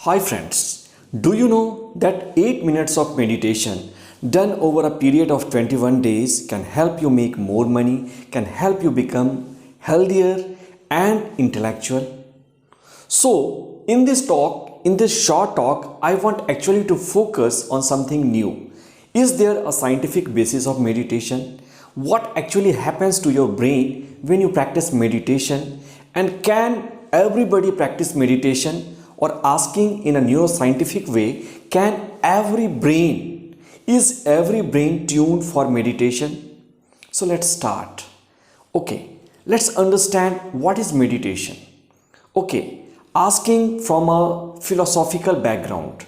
Hi friends, do you know that 8 minutes of meditation done over a period of 21 days can help you make more money, can help you become healthier and intellectual? So, in this short talk, I want actually to focus on something new. Is there a scientific basis of meditation? What actually happens to your brain when you practice meditation? And can everybody practice meditation? Or asking in a neuroscientific way, is every brain tuned for meditation? So let's start. Okay, let's understand what is meditation. Okay, asking from a philosophical background.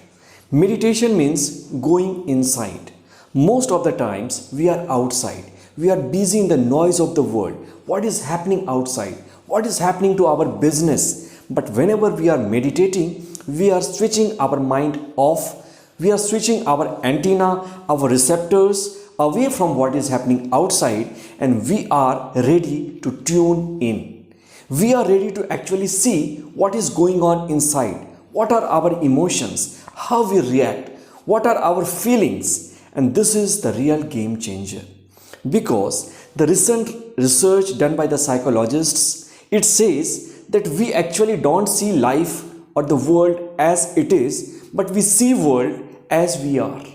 Meditation means going inside. Most of the times we are outside. We are busy in the noise of the world. What is happening outside? What is happening to our business? But whenever we are meditating, we are switching our mind off. We are switching our antenna, our receptors away from what is happening outside, and we are ready to tune in. We are ready to actually see what is going on inside. What are our emotions? How we react? What are our feelings? And this is the real game changer. Because the recent research done by the psychologists, it says that we actually don't see life or the world as it is, but we see world as we are.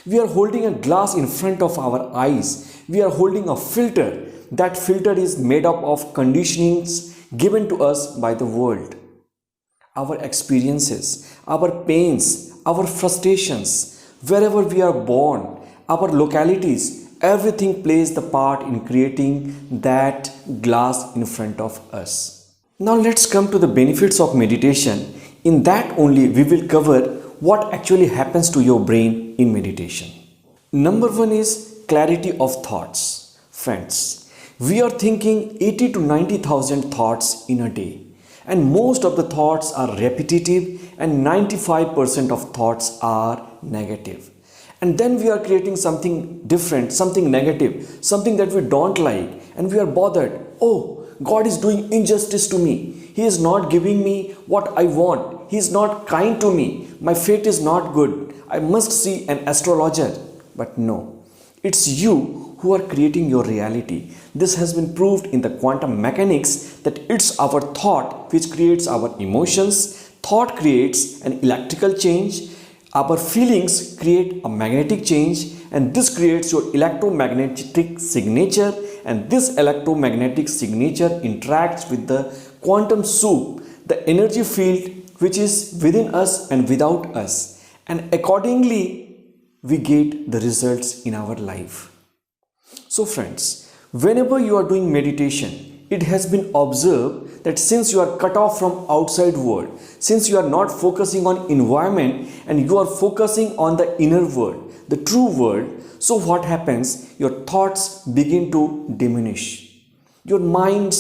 We are holding a glass in front of our eyes. We are holding a filter. That filter is made up of conditionings given to us by the world. Our experiences, our pains, our frustrations, wherever we are born, our localities, everything plays the part in creating that glass in front of us. Now let's come to the benefits of meditation. In that only we will cover what actually happens to your brain in meditation. Number one is clarity of thoughts. Friends, we are thinking 80 to 90,000 thoughts in a day. And most of the thoughts are repetitive and 95% of thoughts are negative. And then we are creating something different, something negative, something that we don't like, and we are bothered. Oh, God is doing injustice to me. He is not giving me what I want. He is not kind to me. My fate is not good. I must see an astrologer. But no, it's you who are creating your reality. This has been proved in the quantum mechanics that it's our thought which creates our emotions. Thought creates an electrical change. Our feelings create a magnetic change, and this creates your electromagnetic signature, and this electromagnetic signature interacts with the quantum soup, the energy field which is within us and without us, and accordingly we get the results in our life. So friends, whenever you are doing meditation, it has been observed that since you are cut off from outside world, since you are not focusing on environment and you are focusing on the inner world, the true world, so what happens? Your thoughts begin to diminish. Your mind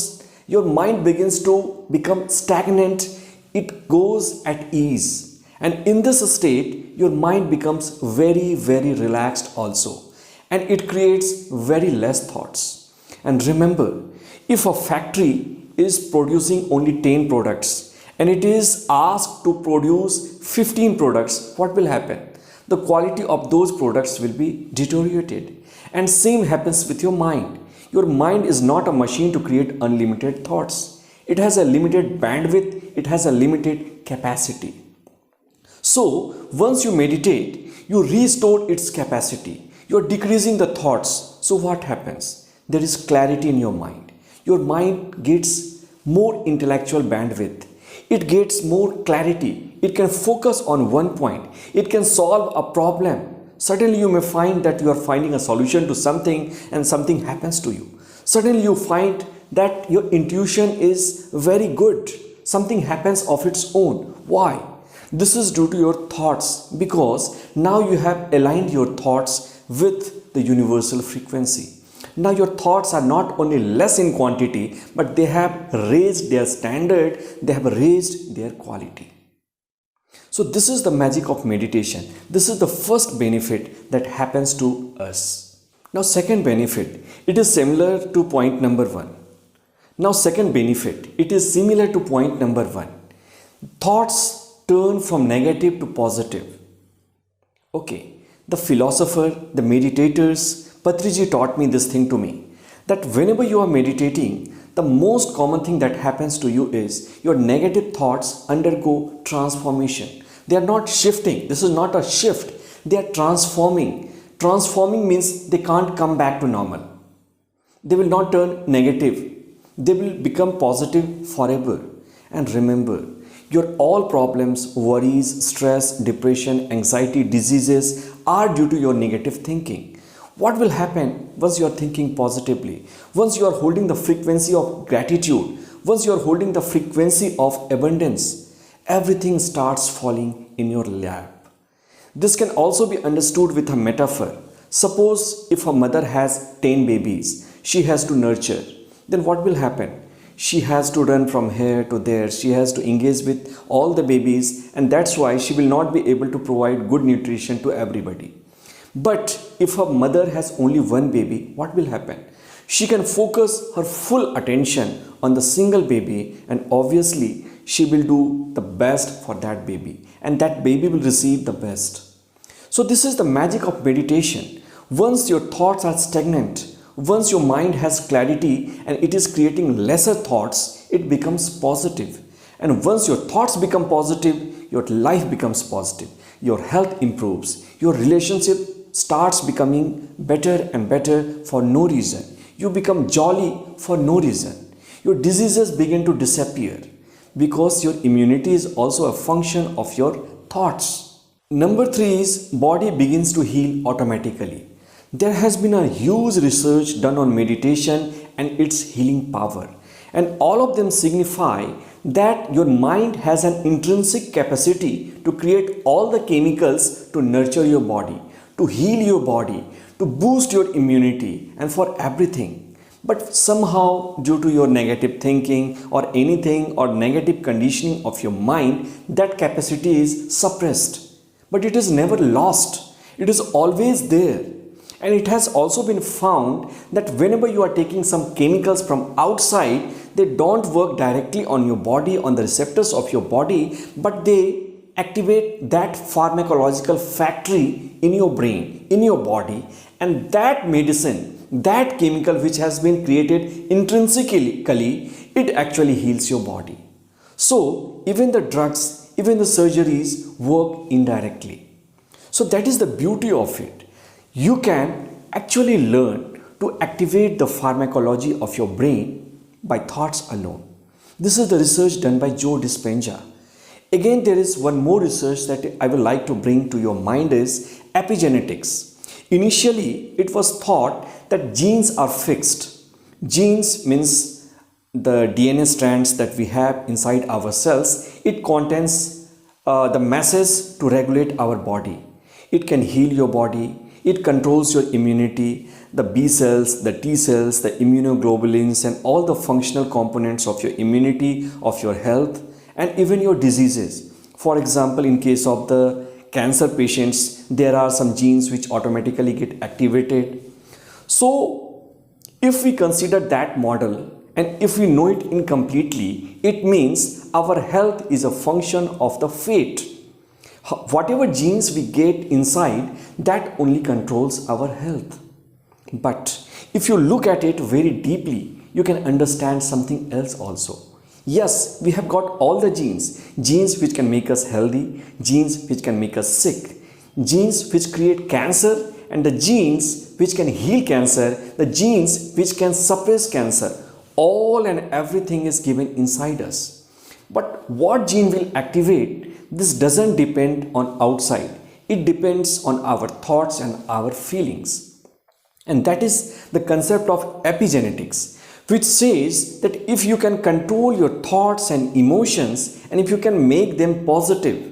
begins to become stagnant. It goes at ease. And in this state, your mind becomes very, very relaxed also. And it creates very less thoughts. And remember, if a factory is producing only 10 products and it is asked to produce 15 products, what will happen? The quality of those products will be deteriorated. And same happens with your mind. Your mind is not a machine to create unlimited thoughts. It has a limited bandwidth, it has a limited capacity. So once you meditate, you restore its capacity. You are decreasing the thoughts. So what happens? There is clarity in your mind. Your mind gets more intellectual bandwidth. It gets more clarity. It can focus on one point. It can solve a problem. Suddenly you may find that you are finding a solution to something and something happens to you. Suddenly you find that your intuition is very good. Something happens of its own. Why? This is due to your thoughts, because now you have aligned your thoughts with the universal frequency. Now your thoughts are not only less in quantity, but they have raised their standard, they have raised their quality. So this is the magic of meditation. This is the first benefit that happens to us. Now second benefit, it is similar to point number one. Now second benefit, it is similar to point number one. Thoughts turn from negative to positive. Okay, the philosopher, the meditators, Patriji taught me this thing to me, that whenever you are meditating, the most common thing that happens to you is your negative thoughts undergo transformation. They are not shifting. This is not a shift. They are transforming. Transforming means they can't come back to normal. They will not turn negative. They will become positive forever. And remember, your all problems, worries, stress, depression, anxiety, diseases are due to your negative thinking. What will happen once you are thinking positively? Once you are holding the frequency of gratitude, once you are holding the frequency of abundance, everything starts falling in your lap. This can also be understood with a metaphor. Suppose if a mother has 10 babies, she has to nurture, then what will happen? She has to run from here to there. She has to engage with all the babies, and that's why she will not be able to provide good nutrition to everybody. But if a mother has only one baby, what will happen? She can focus her full attention on the single baby, and obviously she will do the best for that baby, and that baby will receive the best. So this is the magic of meditation. Once your thoughts are stagnant, once your mind has clarity and it is creating lesser thoughts, it becomes positive. And once your thoughts become positive, your life becomes positive. Your health improves. Your relationship starts becoming better and better for no reason. You become jolly for no reason. Your diseases begin to disappear because your immunity is also a function of your thoughts. Number 3 is body begins to heal automatically. There has been a huge research done on meditation and its healing power, and all of them signify that your mind has an intrinsic capacity to create all the chemicals to nurture your body, to heal your body, to boost your immunity, and for everything. But somehow, due to your negative thinking or anything or negative conditioning of your mind, that capacity is suppressed. But it is never lost. It is always there. And it has also been found that whenever you are taking some chemicals from outside, they don't work directly on your body, on the receptors of your body, but they activate that pharmacological factory in your brain, in your body, and that medicine, that chemical which has been created intrinsically, it actually heals your body. So even the drugs, even the surgeries work indirectly. So that is the beauty of it. You can actually learn to activate the pharmacology of your brain by thoughts alone. This is the research done by Joe Dispenza. Again, there is one more research that I would like to bring to your mind is epigenetics. Initially, it was thought that genes are fixed. Genes means the DNA strands that we have inside our cells. It contains the message to regulate our body. It can heal your body. It controls your immunity, the B cells, the T cells, the immunoglobulins, and all the functional components of your immunity, of your health, and even your diseases. For example, in case of the cancer patients, there are some genes which automatically get activated. So, if we consider that model and if we know it incompletely, it means our health is a function of the fate. Whatever genes we get inside, that only controls our health. But if you look at it very deeply, you can understand something else also. Yes, we have got all the genes which can make us healthy, genes which can make us sick, genes which create cancer, and the genes which can heal cancer, the genes which can suppress cancer. All and everything is given inside us. But what gene will activate? This doesn't depend on outside. It depends on our thoughts and our feelings. And that is the concept of epigenetics, which says that if you can control your thoughts and emotions, and if you can make them positive,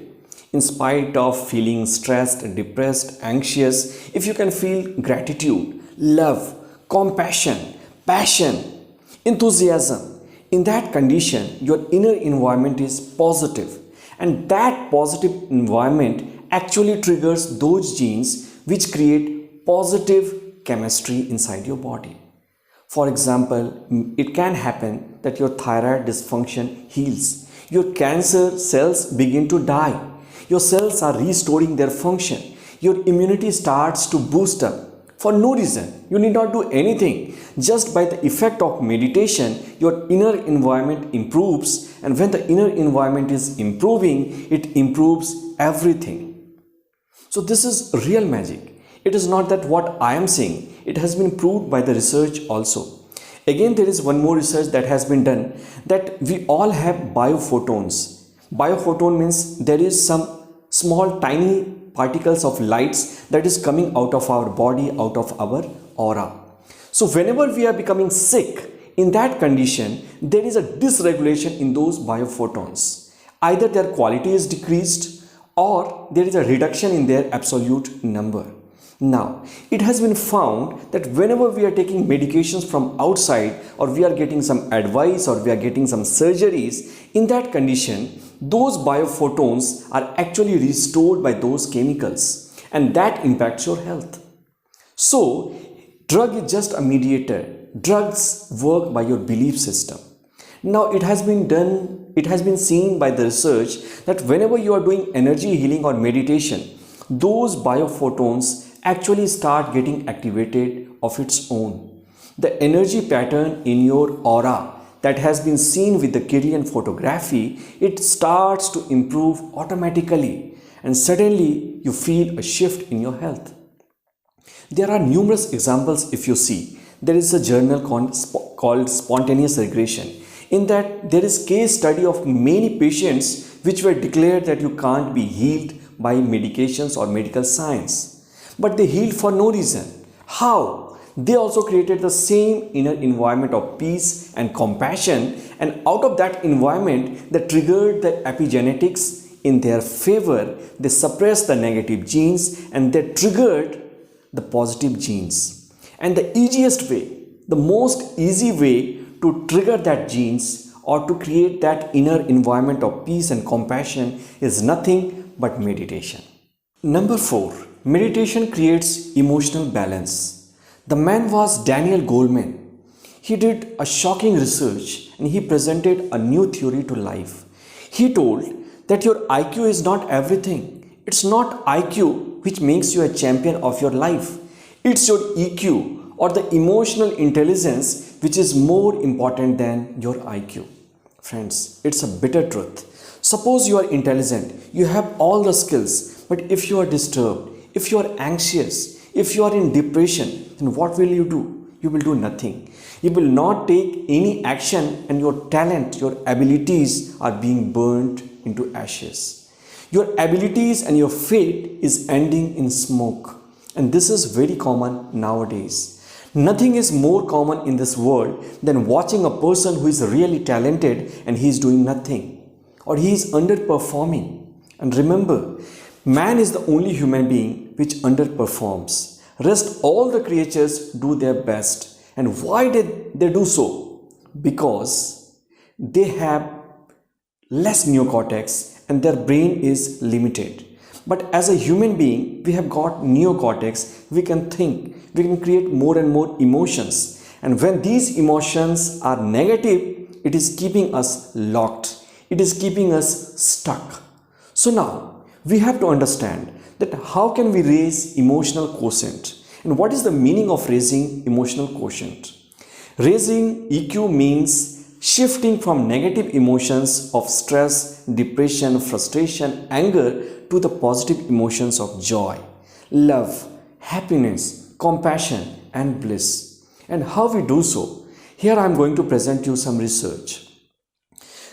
in spite of feeling stressed, depressed, anxious, if you can feel gratitude, love, compassion, passion, enthusiasm, in that condition, your inner environment is positive. And that positive environment actually triggers those genes which create positive chemistry inside your body. For example, it can happen that your thyroid dysfunction heals, Your cancer cells begin to die. Your cells are restoring their function. Your immunity starts to boost up for no reason. You need not do anything. Just by the effect of meditation, your inner environment improves, and when the inner environment is improving, it improves everything. So this is real magic. It is not that what I am saying. It has been proved by the research also. Again, there is one more research that has been done, that we all have biophotons. Biophoton means there is some small tiny particles of lights that is coming out of our body, out of our aura. So whenever we are becoming sick, in that condition, there is a dysregulation in those biophotons. Either their quality is decreased or there is a reduction in their absolute number. Now, it has been found that whenever we are taking medications from outside, or we are getting some advice, or we are getting some surgeries, in that condition, those biophotons are actually restored by those chemicals, and that impacts your health. So, drug is just a mediator. Drugs work by your belief system. Now, it has been seen by the research that whenever you are doing energy healing or meditation, those biophotons actually start getting activated of its own. The energy pattern in your aura that has been seen with the Kirlian photography, it starts to improve automatically, and suddenly you feel a shift in your health. There are numerous examples. If you see, there is a journal called Spontaneous Regression. In that, there is case study of many patients which were declared that you can't be healed by medications or medical science. But they healed for no reason. How? They also created the same inner environment of peace and compassion, and out of that environment, they triggered the epigenetics in their favor. They suppressed the negative genes and they triggered the positive genes. And the easiest way, the most easy way to trigger that genes or to create that inner environment of peace and compassion is nothing but meditation. Number 4. Meditation creates emotional balance. The man was Daniel Goleman. He did a shocking research and he presented a new theory to life. He told that your IQ is not everything. It's not IQ which makes you a champion of your life. It's your EQ, or the emotional intelligence, which is more important than your IQ. Friends, it's a bitter truth. Suppose you are intelligent, you have all the skills, but if you are disturbed, if you are anxious, if you are in depression, then what will you do? You will do nothing. You will not take any action, and your talent, your abilities are being burnt into ashes. Your abilities and your fate is ending in smoke. And this is very common nowadays. Nothing is more common in this world than watching a person who is really talented and he is doing nothing, or he is underperforming. And remember, man is the only human being which underperforms. Rest all the creatures do their best. And why did they do so? Because they have less neocortex and their brain is limited. But as a human being, we have got neocortex. We can think, we can create more and more emotions. And when these emotions are negative, it is keeping us locked. It is keeping us stuck. So now, we have to understand that how can we raise emotional quotient, and what is the meaning of raising emotional quotient. Raising EQ means shifting from negative emotions of stress, depression, frustration, anger to the positive emotions of joy, love, happiness, compassion and bliss. And how we do so? Here I am going to present you some research.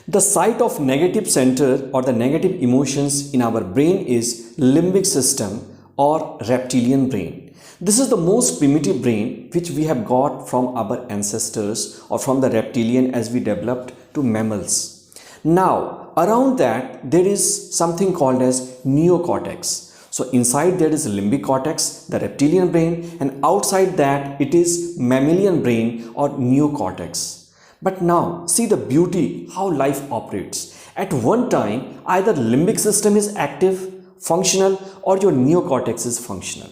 The site of negative center or the negative emotions in our brain is limbic system or reptilian brain. This is the most primitive brain which we have got from our ancestors, or from the reptilian as we developed to mammals. Now around that there is something called as neocortex. So inside there is limbic cortex, the reptilian brain, and outside that it is mammalian brain or neocortex. But now see the beauty how life operates. At one time either limbic system is active, functional, or your neocortex is functional.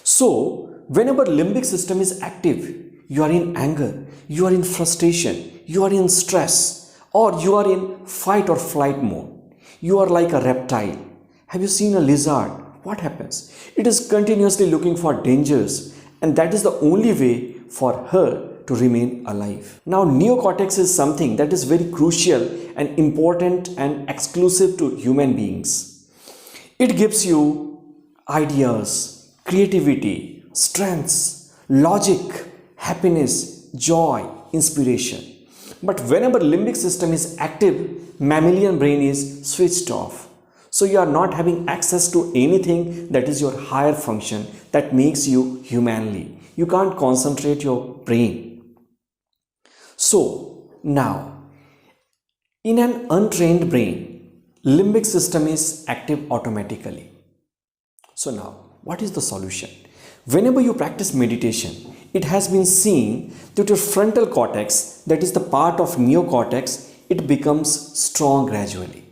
So whenever limbic system is active, you are in anger, you are in frustration, you are in stress, or you are in fight or flight mode. You are like a reptile. Have you seen a lizard? What happens? It is continuously looking for dangers, and that is the only way for her to remain alive. Now, neocortex is something that is very crucial and important and exclusive to human beings. It gives you ideas, creativity, strengths, logic, happiness, joy, inspiration. But whenever limbic system is active, mammalian brain is switched off. So you are not having access to anything that is your higher function that makes you humanly. You can't concentrate your brain. So now, in an untrained brain, limbic system is active automatically. So now, what is the solution? Whenever you practice meditation, it has been seen that your frontal cortex, that is the part of neocortex, it becomes strong gradually.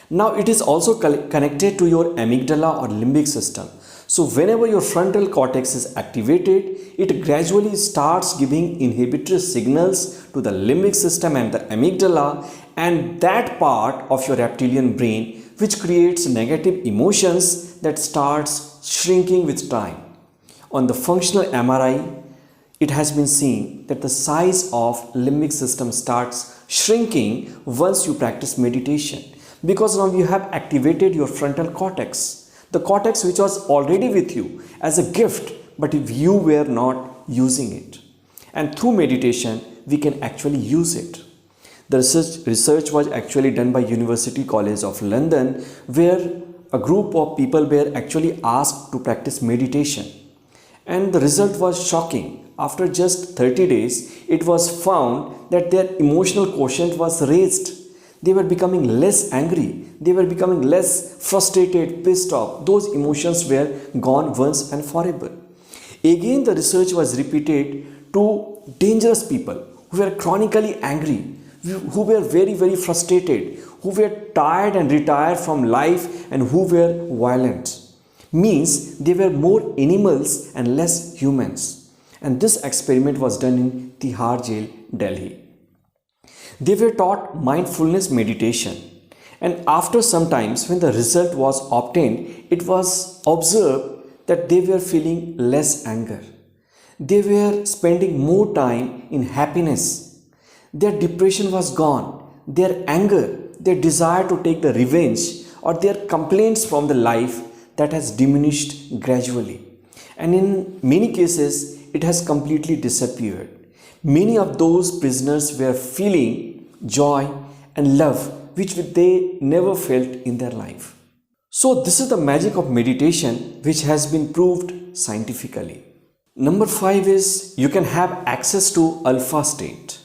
Now it is also connected to your amygdala or limbic system. So whenever your frontal cortex is activated, it gradually starts giving inhibitory signals to the limbic system and the amygdala, and that part of your reptilian brain which creates negative emotions that starts shrinking with time. On the functional MRI, it has been seen that the size of limbic system starts shrinking once you practice meditation, because now you have activated your frontal cortex, the cortex which was already with you as a gift, but if you were not using it. And through meditation, we can actually use it. The research was actually done by University College of London, where a group of people were actually asked to practice meditation. And the result was shocking. After just 30 days, it was found that their emotional quotient was raised. They were becoming less angry. They were becoming less frustrated, pissed off. Those emotions were gone once and forever. Again, the research was repeated to dangerous people who were chronically angry, who were very, very frustrated, who were tired and retired from life, and who were violent. Means they were more animals and less humans. And this experiment was done in Tihar Jail, Delhi. They were taught mindfulness meditation, and after some times when the result was obtained, it was observed that they were feeling less anger. They were spending more time in happiness. Their depression was gone. Their anger, their desire to take the revenge, or their complaints from the life, that has diminished gradually. And in many cases, it has completely disappeared. Many of those prisoners were feeling joy and love which they never felt in their life. So this is the magic of meditation, which has been proved scientifically. Number 5 is you can have access to alpha state.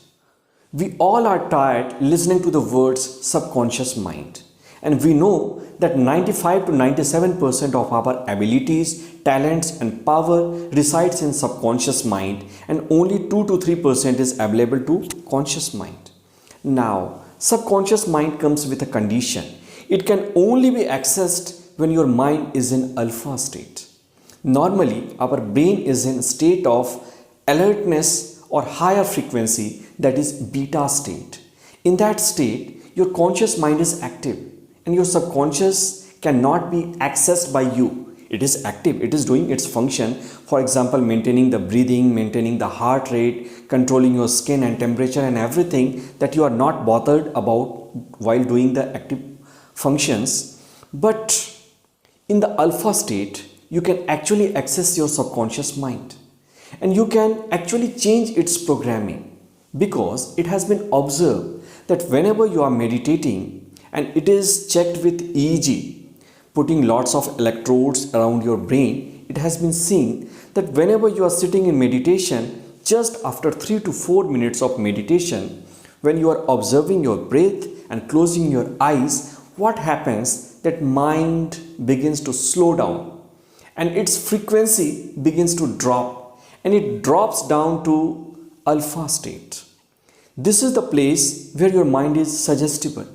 We all are tired listening to the words subconscious mind, and we know that 95 to 97% of our abilities, talents and power resides in subconscious mind, and only 2 to 3% is available to conscious mind. Now, subconscious mind comes with a condition. It can only be accessed when your mind is in alpha state. Normally, our brain is in state of alertness or higher frequency, that is beta state. In that state, your conscious mind is active and your subconscious cannot be accessed by you. It is active, it is doing its function. For example, maintaining the breathing, maintaining the heart rate, controlling your skin and temperature and everything that you are not bothered about while doing the active functions. But in the alpha state, you can actually access your subconscious mind and you can actually change its programming, because it has been observed that whenever you are meditating, and it is checked with EEG, putting lots of electrodes around your brain, it has been seen that whenever you are sitting in meditation, just after 3 to 4 minutes of meditation, when you are observing your breath and closing your eyes, what happens? That mind begins to slow down and its frequency begins to drop, and it drops down to alpha state. This is the place where your mind is suggestible.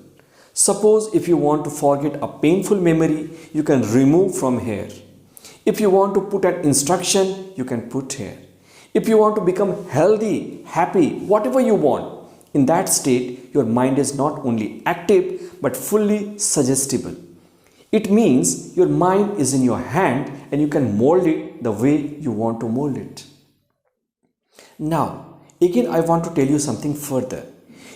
Suppose if you want to forget a painful memory, you can remove from here. If you want to put an instruction, you can put here. If you want to become healthy, happy, whatever you want, In that state, your mind is not only active but fully suggestible. It means your mind is in your hand and you can mold it the way you want to mold it. Now, again, I want to tell you something further.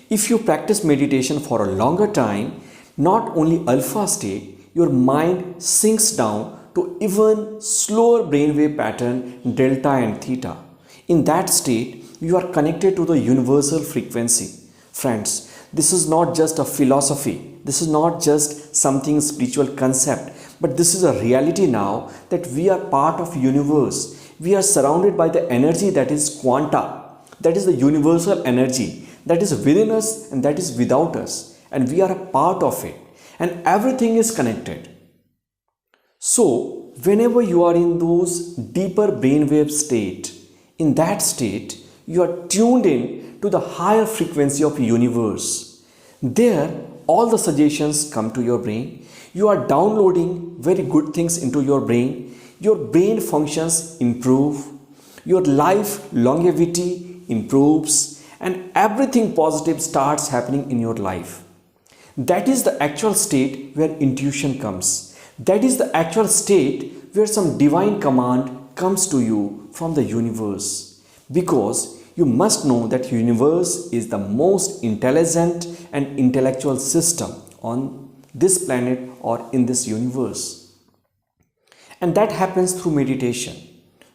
If you practice meditation for a longer time, not only alpha state, your mind sinks down to even slower brainwave pattern delta and theta. In that state, you are connected to the universal frequency. Friends, this is not just a philosophy. This is not just something spiritual concept, but this is a reality now that we are part of universe. We are surrounded by the energy that is quanta, that is the universal energy that is within us and that is without us, and we are a part of it, and everything is connected. So whenever you are in those deeper brainwave state, in that state you are tuned in to the higher frequency of universe. There all the suggestions come to your brain. You are downloading very good things into your brain. Your brain functions improve, your life longevity improves, and everything positive starts happening in your life. That is the actual state where intuition comes. That is the actual state where some divine command comes to you from the universe. Because you must know that universe is the most intelligent and intellectual system on this planet or in this universe. And that happens through meditation.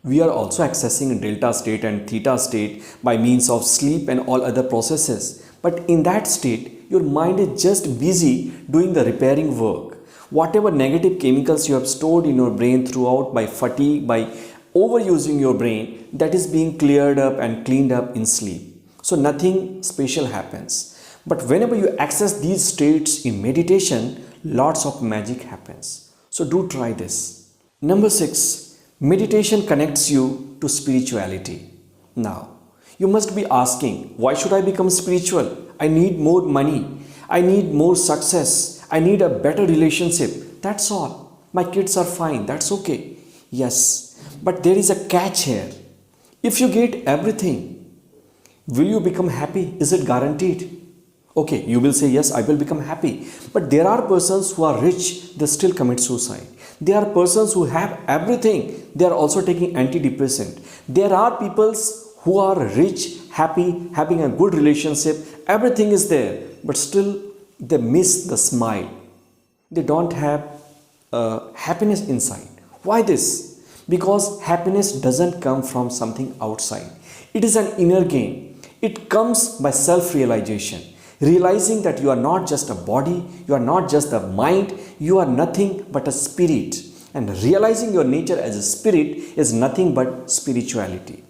We are also accessing delta state and theta state by means of sleep and all other processes. But in that state, your mind is just busy doing the repairing work. Whatever negative chemicals you have stored in your brain throughout by fatigue, by overusing your brain, that is being cleared up and cleaned up in sleep. So nothing special happens. But whenever you access these states in meditation, lots of magic happens. So do try this. Number 6, meditation connects you to spirituality. Now, you must be asking, why should I become spiritual? I need more money. I need more success. I need a better relationship. That's all. My kids are fine. That's okay. Yes, but there is a catch here. If you get everything, will you become happy? Is it guaranteed? Okay, you will say, yes, I will become happy. But there are persons who are rich, they still commit suicide. There are persons who have everything, they are also taking antidepressant. There are people who are rich, happy, having a good relationship, everything is there, but still they miss the smile. They don't have happiness inside. Why this? Because happiness doesn't come from something outside. It is an inner gain. It comes by self-realization. Realizing that you are not just a body, you are not just the mind, you are nothing but a spirit. And realizing your nature as a spirit is nothing but spirituality.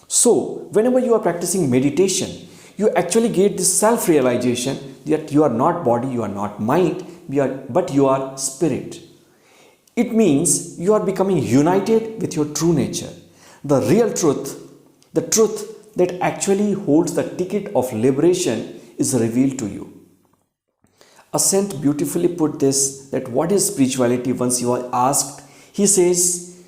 So, whenever you are practicing meditation, you actually get this self-realization that you are not body, you are not mind, but you are spirit. It means you are becoming united with your true nature. The real truth, the truth that actually holds the ticket of liberation is revealed to you. A saint beautifully put this, that what is spirituality once you are asked. He says,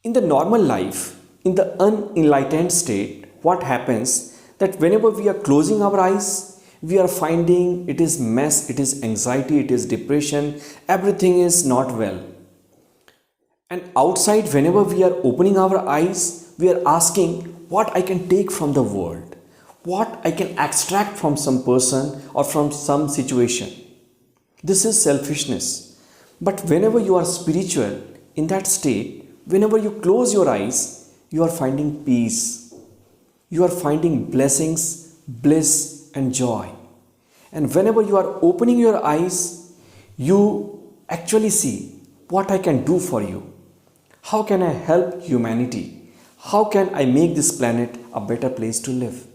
in the normal life, in the unenlightened state, what happens that whenever we are closing our eyes, we are finding it is mess, it is anxiety, it is depression, everything is not well. And outside, whenever we are opening our eyes, we are asking what I can take from the world. What I can extract from some person or from some situation. This is selfishness. But whenever you are spiritual, in that state, whenever you close your eyes, you are finding peace. You are finding blessings, bliss and joy. And whenever you are opening your eyes, you actually see what I can do for you. How can I help humanity? How can I make this planet a better place to live?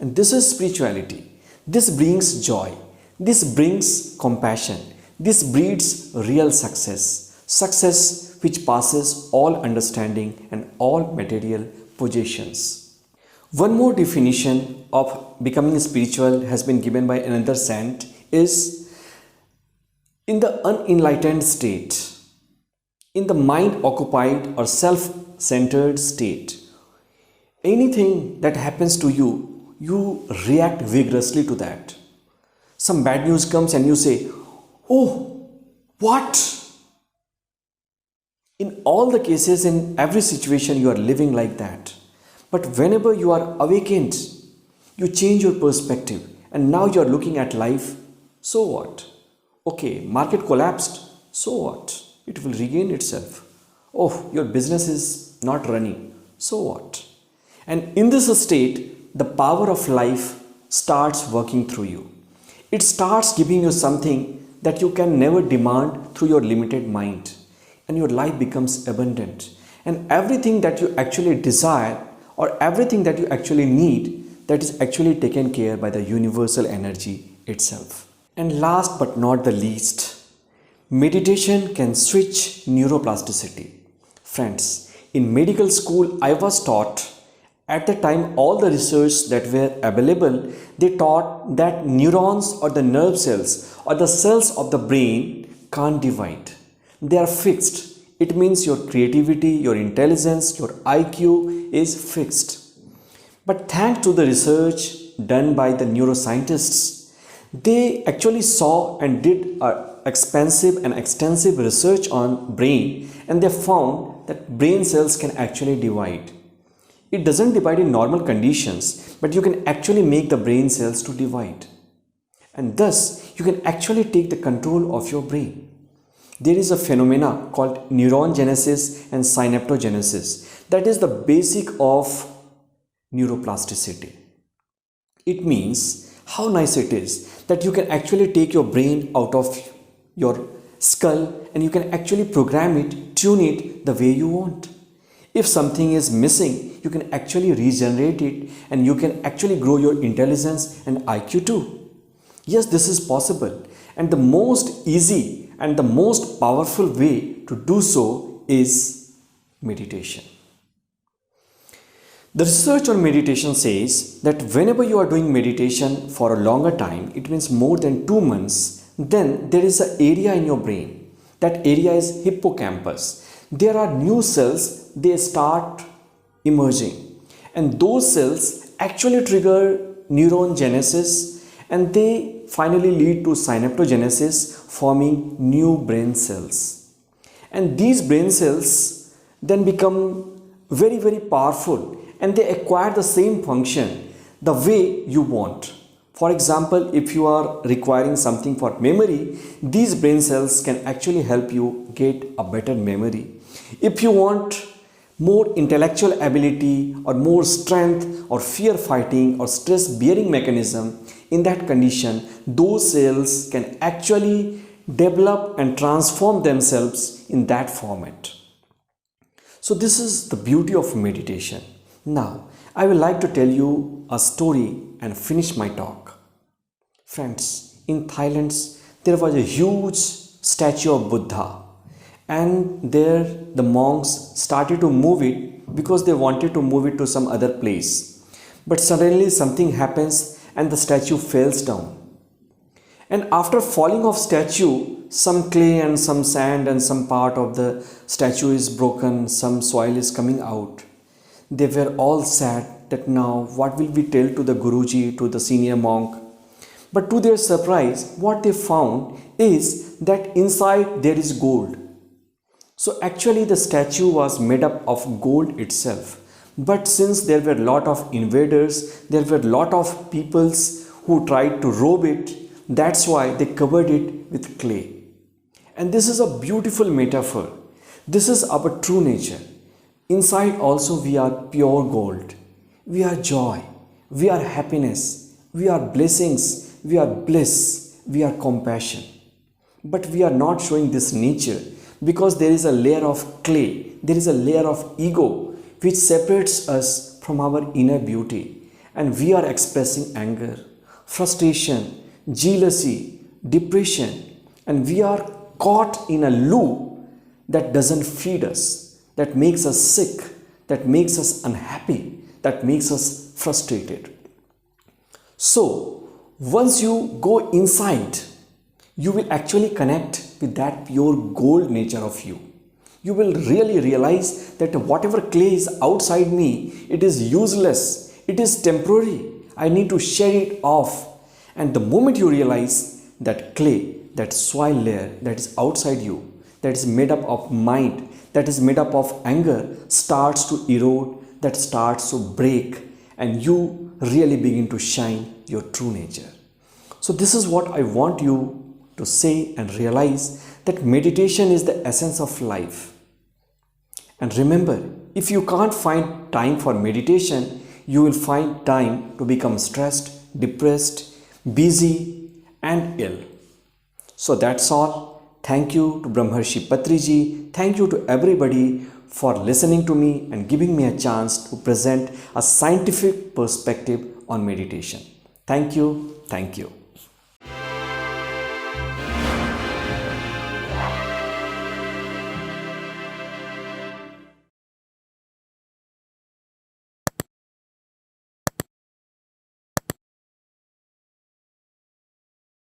And this is spirituality. This brings joy. This brings compassion. This breeds real success. Success which passes all understanding and all material possessions. One more definition of becoming spiritual has been given by another saint is in the unenlightened state, in the mind occupied or self-centered state. Anything that happens to you, you react vigorously to that. Some bad news comes and you say, oh, what? In all the cases, in every situation, you are living like that. But whenever you are awakened, you change your perspective and now you are looking at life. So what? Okay, market collapsed. So what? It will regain itself. Oh, your business is not running. So what? And in this state, the power of life starts working through you. It starts giving you something that you can never demand through your limited mind. And your life becomes abundant. And everything that you actually desire or everything that you actually need, that is actually taken care by the universal energy itself. And last but not the least, meditation can switch neuroplasticity. Friends, in medical school I was taught, at the time all the research that were available, they taught that neurons or the nerve cells or the cells of the brain can't divide. They are fixed. It means your creativity, your intelligence, your IQ is fixed. But thanks to the research done by the neuroscientists, they actually saw and did expensive and extensive research on brain, and they found that brain cells can actually divide. It doesn't divide in normal conditions, but you can actually make the brain cells to divide. And thus, you can actually take the control of your brain. There is a phenomena called neuron genesis and synaptogenesis. That is the basic of neuroplasticity. It means how nice it is that you can actually take your brain out of your skull and you can actually program it, tune it the way you want. If something is missing, you can actually regenerate it and you can actually grow your intelligence and IQ too. Yes, this is possible. And the most easy and the most powerful way to do so is meditation. The research on meditation says that whenever you are doing meditation for a longer time, it means more than 2 months, then there is an area in your brain. That area is hippocampus. There are new cells, they start emerging. And those cells actually trigger neuron genesis and they finally lead to synaptogenesis, forming new brain cells. And these brain cells then become very, very powerful and they acquire the same function the way you want. For example, if you are requiring something for memory, these brain cells can actually help you get a better memory. If you want more intellectual ability or more strength or fear fighting or stress bearing mechanism, in that condition, those cells can actually develop and transform themselves in that format. So this is the beauty of meditation. Now, I would like to tell you a story and finish my talk. Friends, in Thailand, there was a huge statue of Buddha, and there the monks started to move it because they wanted to move it to some other place. But suddenly something happens and the statue falls down. And after falling off statue, some clay and some sand and some part of the statue is broken, some soil is coming out. They were all sad that now what will we tell to the Guruji, to the senior monk? But to their surprise, what they found is that inside there is gold. So actually the statue was made up of gold itself. But since there were a lot of invaders, there were a lot of peoples who tried to rob it, that's why they covered it with clay. And this is a beautiful metaphor. This is our true nature. Inside also we are pure gold. We are joy. We are happiness. We are blessings. We are bliss. We are compassion. But we are not showing this nature because there is a layer of clay. There is a layer of ego which separates us from our inner beauty, and we are expressing anger, frustration, jealousy, depression, and we are caught in a loop that doesn't feed us, that makes us sick, that makes us unhappy, that makes us frustrated. So once you go inside, you will actually connect with that pure gold nature of you. You will really realize that whatever clay is outside me, it is useless, it is temporary. I need to shed it off. And the moment you realize that clay, that soil layer that is outside you, that is made up of mind, that is made up of anger, starts to erode, that starts to break, and you really begin to shine your true nature. So, this is what I want you to say and realize, that meditation is the essence of life. And remember, if you can't find time for meditation, you will find time to become stressed, depressed, busy, and ill. So that's all. Thank you to Brahmarshi Patriji. Thank you to everybody for listening to me and giving me a chance to present a scientific perspective on meditation. Thank you. Thank you.